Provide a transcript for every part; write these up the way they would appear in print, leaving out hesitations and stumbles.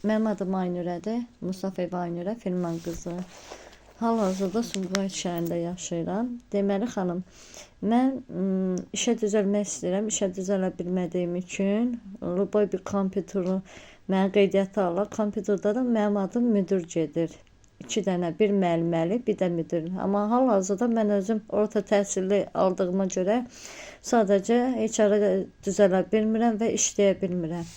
Mənim adım Aynürədir. Mustafayev Aynürə, Firman qızı. Hal-hazırda Sumqayıt şəhərində yaşayıram. Deməli xanım, mən işə düzəlmək istəyirəm. İşə düzələ bilmədiyim üçün Lubay bir kompüteri mənə qeydiyyata alır. Kompüterdə də mənim adım müdür gedir. 2 dənə, bir müəlliməli, bir də müdür. Amma hal-hazırda mən özüm orta təhsilli aldığıma görə sadəcə heç ara düzələ bilmirəm və işləyə bilmirəm.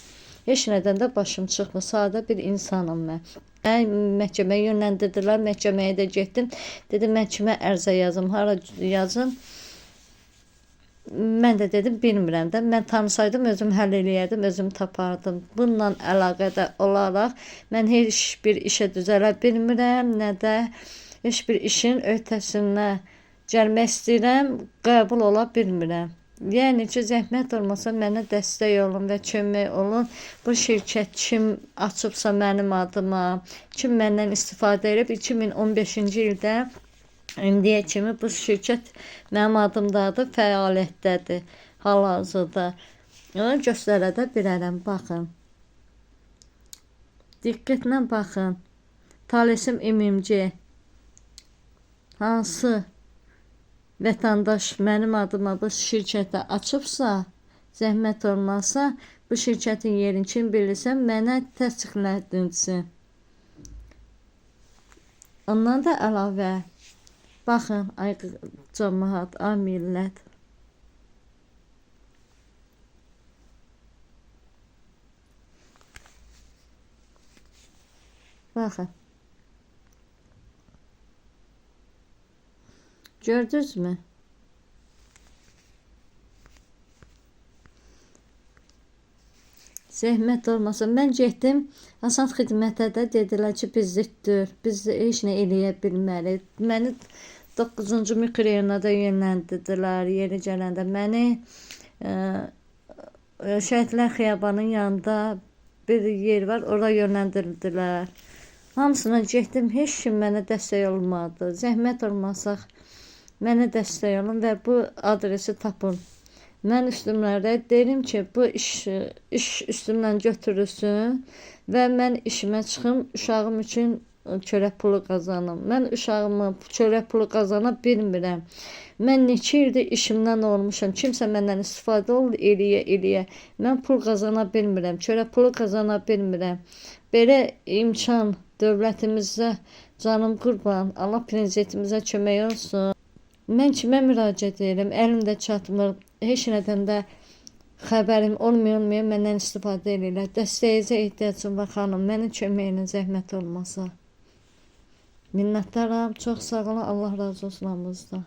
Heç nədən də başım çıxmır. Sadə bir insanım mən. Məni məhkəməyə yönləndirdilər. Məhkəməyə də getdim. Dedim, məhkəmə ərizə yazım. Hara yazım? Mən də dedim, bilmirəm də. Mən tanısaydım, özüm həll eləyərdim, özüm tapardım. Bununla əlaqədar olaraq mən heç bir işə düzələ bilmirəm, nə də heç bir işin öhdəsinə gəlmək istəyirəm, qəbul ola bilmirəm. Yəni ki, zəhmət olmasa mənə dəstək olun və kömək olun. Bu şirkət kim açıbsa mənim adıma, kim məndən istifadə edib, 2015-ci ildə indiyə kimi bu şirkət mənim adımdadır, fəaliyyətdədir hal-hazırda. Onu göstərə də bilərəm, baxın. Diqqətlə baxın. Talisim İMMC. Hansı vətəndaş mənim adıma bu şirkətə açıbsa, zəhmət olmasa, bu şirkətin yerini kim bilirsə, mənə təsdiqlədilsin. Ondan da əlavə, baxın, ay cəmaət, ay millət. Baxın. Gördünüz mü? Zəhmət olmasa, mən getdim, Asant xidmətə də dedilər ki, biz ziddir, biz heç nə eləyə bilmərik. Məni 9-cu mikrorayona da yönləndirdilər, yeri gələndə. Məni Şəhidlər Xiyabanının yanında bir yer var, ora yönləndirdilər. Hamısına getdim, heç kim mənə dəstək olmadı. Zəhmət olmasaq, mənə dəstək olun və bu adresi tapın. Mən üstümlərdə deyirəm ki, bu iş üstümdən götürülsün və mən işimə çıxım, uşağım üçün çörək pulu qazanım. Mən uşağımı çörək pulu qazana bilmirəm. Mən neçə ildir işimdən olmuşam. Kimsə məndən istifadə eləyə. Mən pul qazana bilmirəm, çörək pulu qazana bilmirəm. Belə imkan dövlətimizə canım qurban, Allah prezidentimizə kömək olsun. Mən kimə müraciət edirəm, əlimdə çatmır, heç nədən də xəbərim olmuyor, məndən istifadə edirlər. Dəstəyinizə ehtiyacım var xanım, mənim köməyinə zəhmət olmasa. Minnətdaram, çox sağ olun, Allah razı olsun hamınızdan.